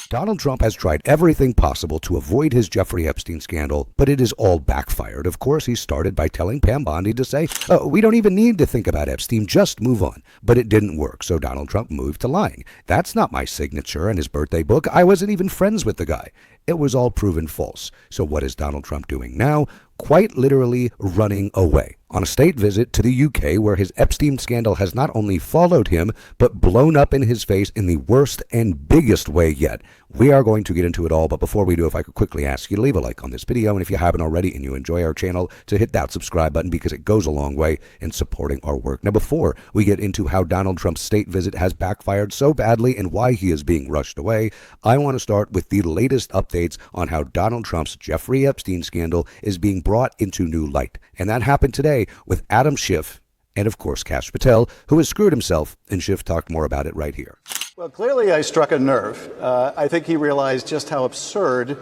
Donald Trump has tried everything possible to avoid his Jeffrey Epstein scandal, but it has all backfired. Of course, he started by telling Pam Bondi to say, we don't even need to think about Epstein, just move on. But it didn't work, so Donald Trump moved to lying. That's not my signature in his birthday book. I wasn't even friends with the guy. It was all proven false. So what is Donald Trump doing now? Quite literally running away on a state visit to the UK, where his Epstein scandal has not only followed him, but blown up in his face in the worst and biggest way yet. We are going to get into it all, but before we do, if I could quickly ask you to leave a like on this video, and if you haven't already and you enjoy our channel, to hit that subscribe button, because it goes a long way in supporting our work. Now, before we get into how Donald Trump's state visit has backfired so badly and why he is being rushed away, I want to start with the latest updates on how Donald Trump's Jeffrey Epstein scandal is being brought into new light. And that happened today with Adam Schiff and, of course, Kash Patel, who has screwed himself, and Schiff talked more about it right here. Well, clearly I struck a nerve. I think he realized just how absurd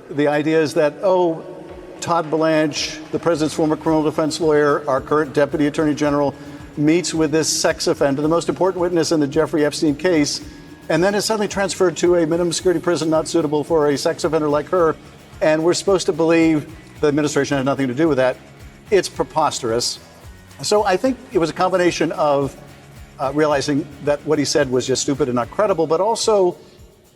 the idea is that, Todd Blanche, the president's former criminal defense lawyer, our current deputy attorney general, meets with this sex offender, the most important witness in the Jeffrey Epstein case, and then is suddenly transferred to a minimum security prison not suitable for a sex offender like her. And we're supposed to believe the administration had nothing to do with that. It's preposterous. So I think it was a combination of realizing that what he said was just stupid and not credible, but also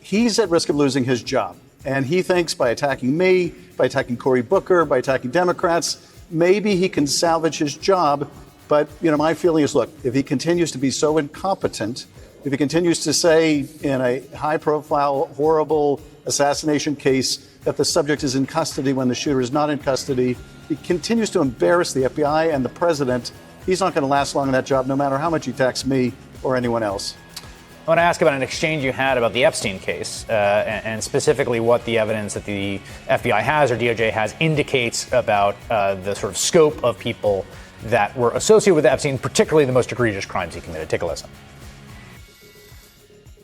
he's at risk of losing his job. And he thinks by attacking me, by attacking Cory Booker, by attacking Democrats, maybe he can salvage his job. But, my feeling is, look, if he continues to be so incompetent, if he continues to say in a high-profile, horrible assassination case that the subject is in custody when the shooter is not in custody, he continues to embarrass the FBI and the president, he's not going to last long in that job, no matter how much he attacks me or anyone else. I want to ask about an exchange you had about the Epstein case, and specifically what the evidence that the FBI has or DOJ has indicates about the sort of scope of people that were associated with Epstein, particularly the most egregious crimes he committed. Take a listen.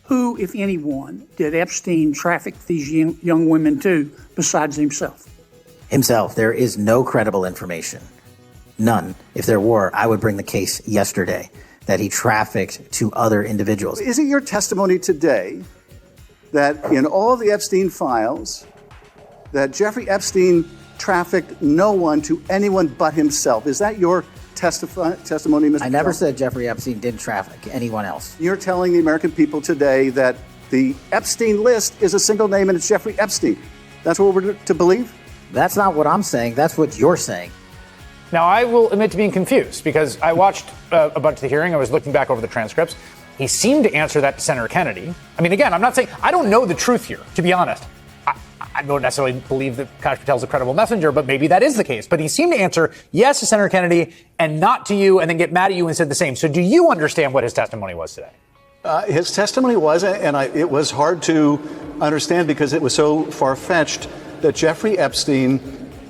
Who, if anyone, did Epstein traffic these young women to besides himself? Himself. There is no credible information. None. If there were, I would bring the case yesterday that he trafficked to other individuals. Is it your testimony today that in all the Epstein files, that Jeffrey Epstein trafficked no one to anyone but himself? Is that your testimony, Mr. I never said Jeffrey Epstein did traffic anyone else. You're telling the American people today that the Epstein list is a single name and it's Jeffrey Epstein. That's what we're to believe? That's not what I'm saying. That's what you're saying. Now, I will admit to being confused because I watched a bunch of the hearing. I was looking back over the transcripts. He seemed to answer that to Senator Kennedy. I mean, again, I'm not saying I don't know the truth here, to be honest. I don't necessarily believe that Kash Patel's a credible messenger, but maybe that is the case. But he seemed to answer yes to Senator Kennedy and not to you, and then get mad at you and said the same. So do you understand what his testimony was today? His testimony was, and it was hard to understand because it was so far-fetched, that Jeffrey Epstein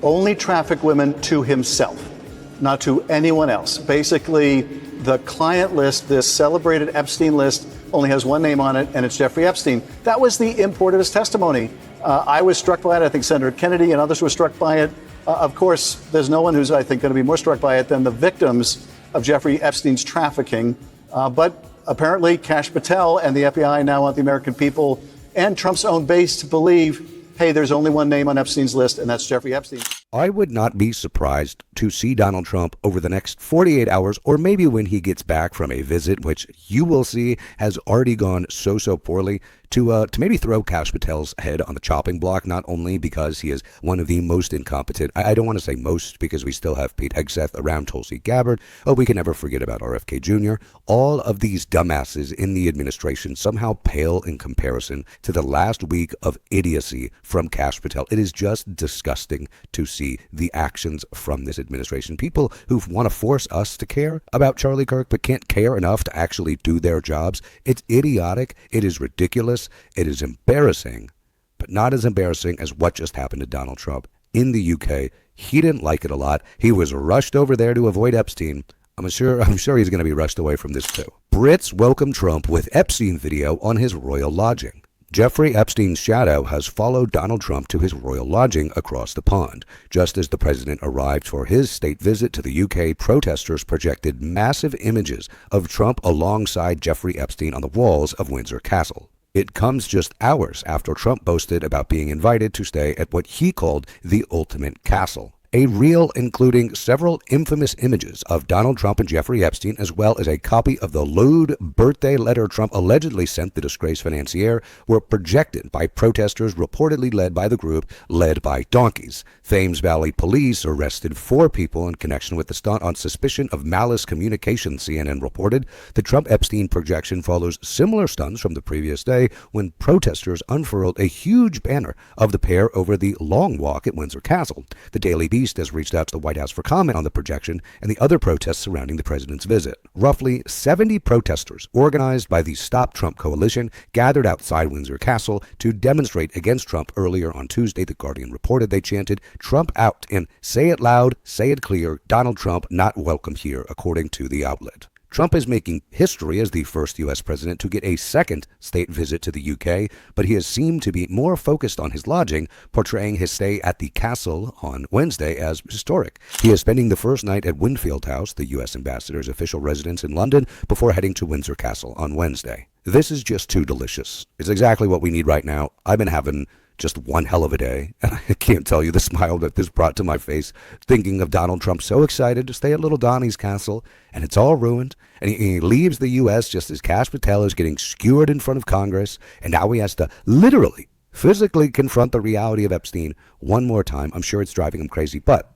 only trafficked women to himself, not to anyone else. Basically, the client list, this celebrated Epstein list, only has one name on it, and it's Jeffrey Epstein. That was the import of his testimony. I was struck by it. I think Senator Kennedy and others were struck by it. Of course, there's no one who's, I think, going to be more struck by it than the victims of Jeffrey Epstein's trafficking. But apparently, Kash Patel and the FBI now want the American people and Trump's own base to believe, hey, there's only one name on Epstein's list, and that's Jeffrey Epstein. I would not be surprised to see Donald Trump over the next 48 hours, or maybe when he gets back from a visit, which you will see has already gone so poorly, to maybe throw Kash Patel's head on the chopping block, not only because he is one of the most incompetent, I don't want to say most because we still have Pete Hegseth around Tulsi Gabbard, but we can never forget about RFK Jr. All of these dumbasses in the administration somehow pale in comparison to the last week of idiocy from Kash Patel. It is just disgusting to see the actions from this administration. People who want to force us to care about Charlie Kirk but can't care enough to actually do their jobs. It's idiotic. It is ridiculous. It is embarrassing, but not as embarrassing as what just happened to Donald Trump in the UK. He didn't like it a lot. He was rushed over there to avoid Epstein. I'm sure he's going to be rushed away from this too. Brits welcome Trump with Epstein video on his royal lodging. Jeffrey Epstein's shadow has followed Donald Trump to his royal lodging across the pond. Just as the president arrived for his state visit to the UK, protesters projected massive images of Trump alongside Jeffrey Epstein on the walls of Windsor Castle. It comes just hours after Trump boasted about being invited to stay at what he called the ultimate castle. A reel including several infamous images of Donald Trump and Jeffrey Epstein, as well as a copy of the lewd birthday letter Trump allegedly sent the disgraced financier, were projected by protesters reportedly led by the group led by donkeys. Thames Valley police arrested 4 people in connection with the stunt on suspicion of malice communication, CNN reported. The Trump-Epstein projection follows similar stunts from the previous day when protesters unfurled a huge banner of the pair over the Long Walk at Windsor Castle. The Daily Beast has reached out to the White House for comment on the projection and the other protests surrounding the president's visit. Roughly 70 protesters, organized by the Stop Trump Coalition, gathered outside Windsor Castle to demonstrate against Trump. Earlier on Tuesday, The Guardian reported they chanted, "Trump out," and "Say it loud, say it clear, Donald Trump not welcome here," according to the outlet. Trump is making history as the first U.S. president to get a second state visit to the U.K., but he has seemed to be more focused on his lodging, portraying his stay at the castle on Wednesday as historic. He is spending the first night at Winfield House, the U.S. ambassador's official residence in London, before heading to Windsor Castle on Wednesday. This is just too delicious. It's exactly what we need right now. I've been having just one hell of a day, and I can't tell you the smile that this brought to my face, thinking of Donald Trump so excited to stay at Little Donnie's castle, and it's all ruined, and he leaves the U.S. just as Kash Patel is getting skewered in front of Congress, and now he has to literally, physically confront the reality of Epstein one more time. I'm sure it's driving him crazy, but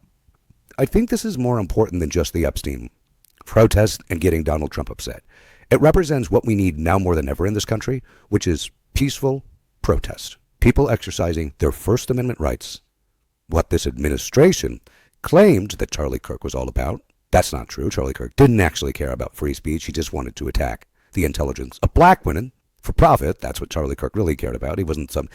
I think this is more important than just the Epstein protest and getting Donald Trump upset. It represents what we need now more than ever in this country, which is peaceful protest. People exercising their First Amendment rights. What this administration claimed that Charlie Kirk was all about, that's not true. Charlie Kirk didn't actually care about free speech. He just wanted to attack the intelligence of black women for profit. That's what Charlie Kirk really cared about. He wasn't some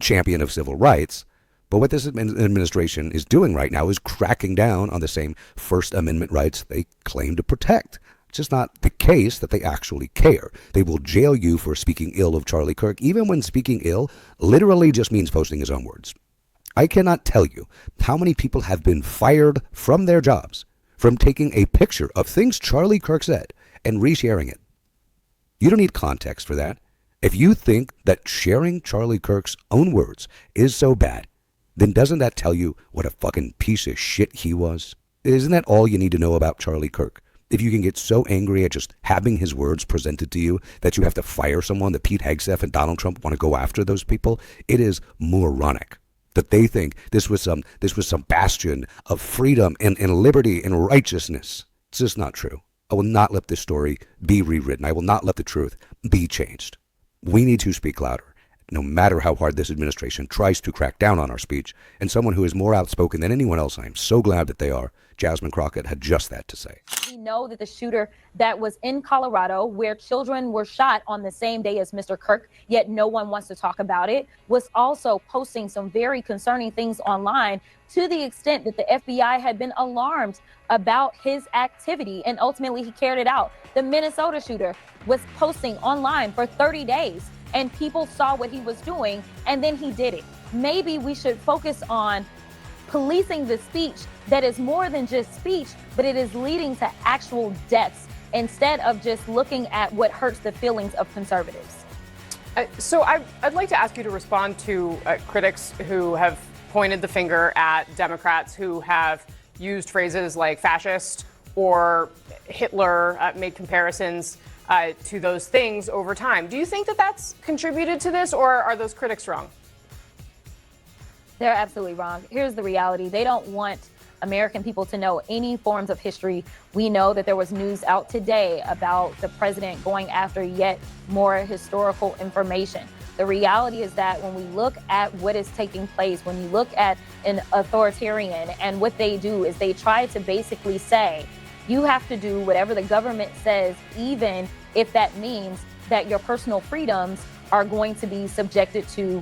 champion of civil rights. But what this administration is doing right now is cracking down on the same First Amendment rights they claim to protect. It's just not the case that they actually care. They will jail you for speaking ill of Charlie Kirk, even when speaking ill literally just means posting his own words. I cannot tell you how many people have been fired from their jobs from taking a picture of things Charlie Kirk said and resharing it. You don't need context for that. If you think that sharing Charlie Kirk's own words is so bad, then doesn't that tell you what a fucking piece of shit he was? Isn't that all you need to know about Charlie Kirk? If you can get so angry at just having his words presented to you that you have to fire someone, that Pete Hegseth and Donald Trump want to go after those people, it is moronic that they think this was some bastion of freedom and liberty and righteousness. It's just not true. I will not let this story be rewritten. I will not let the truth be changed. We need to speak louder, no matter how hard this administration tries to crack down on our speech. And someone who is more outspoken than anyone else, I am so glad that they are, Jasmine Crockett, had just that to say. We know that the shooter that was in Colorado, where children were shot on the same day as Mr. Kirk, yet no one wants to talk about it, was also posting some very concerning things online, to the extent that the FBI had been alarmed about his activity, and ultimately he carried it out. The Minnesota shooter was posting online for 30 days, and people saw what he was doing, and then he did it. Maybe we should focus on policing the speech that is more than just speech, but it is leading to actual deaths, instead of just looking at what hurts the feelings of conservatives. So I'd like to ask you to respond to critics who have pointed the finger at Democrats who have used phrases like fascist or Hitler, made comparisons to those things over time. Do you think that that's contributed to this, or are those critics wrong? They're absolutely wrong. Here's the reality. They don't want American people to know any forms of history. We know that there was news out today about the president going after yet more historical information. The reality is that when we look at what is taking place, when you look at an authoritarian, and what they do is they try to basically say, you have to do whatever the government says, even if that means that your personal freedoms are going to be subjected to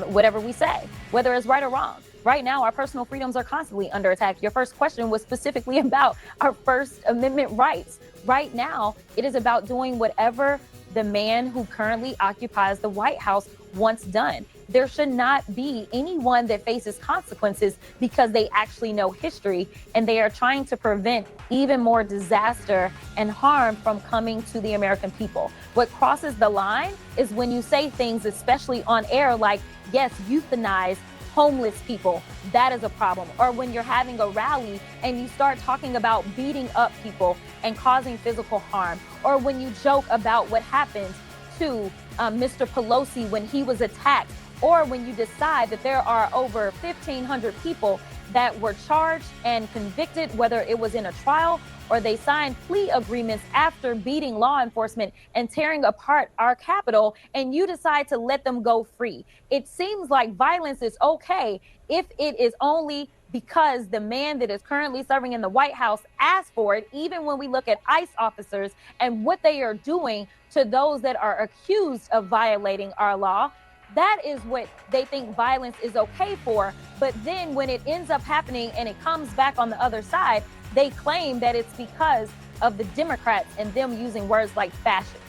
whatever we say, whether it's right or wrong. Right now, our personal freedoms are constantly under attack. Your first question was specifically about our First Amendment rights. Right now, it is about doing whatever the man who currently occupies the White House wants done. there should not be anyone that faces consequences because they actually know history and they are trying to prevent even more disaster and harm from coming to the American people. What crosses the line is when you say things, especially on air, like, yes, euthanize homeless people. That is a problem. Or when you're having a rally and you start talking about beating up people and causing physical harm. Or when you joke about what happened to Mr. Pelosi when he was attacked. Or when you decide that there are over 1,500 people that were charged and convicted, whether it was in a trial or they signed plea agreements after beating law enforcement and tearing apart our Capitol, and you decide to let them go free. It seems like violence is okay if it is only because the man that is currently serving in the White House asked for it, even when we look at ICE officers and what they are doing to those that are accused of violating our law. That is what they think violence is okay for. But then when it ends up happening and it comes back on the other side, they claim that it's because of the Democrats and them using words like fascist.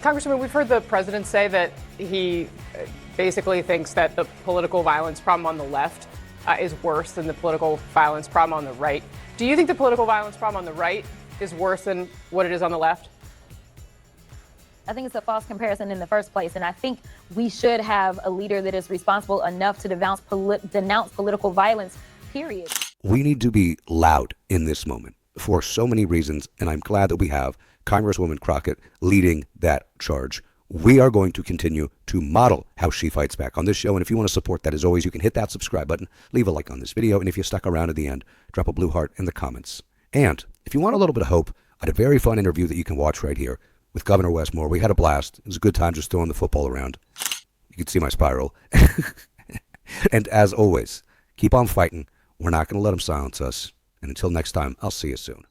Congresswoman, we've heard the president say that he basically thinks that the political violence problem on the left is worse than the political violence problem on the right. Do you think the political violence problem on the right is worse than what it is on the left? I think it's a false comparison in the first place. And I think we should have a leader that is responsible enough to denounce political violence, period. We need to be loud in this moment for so many reasons, and I'm glad that we have Congresswoman Crockett leading that charge. We are going to continue to model how she fights back on this show, and if you want to support that, as always, you can hit that subscribe button, leave a like on this video, and if you stuck around at the end, drop a blue heart in the comments. And if you want a little bit of hope, I had a very fun interview that you can watch right here with Governor Wes Moore. We had a blast. It was a good time just throwing the football around. You can see my spiral. And as always, keep on fighting. We're not going to let them silence us. And until next time, I'll see you soon.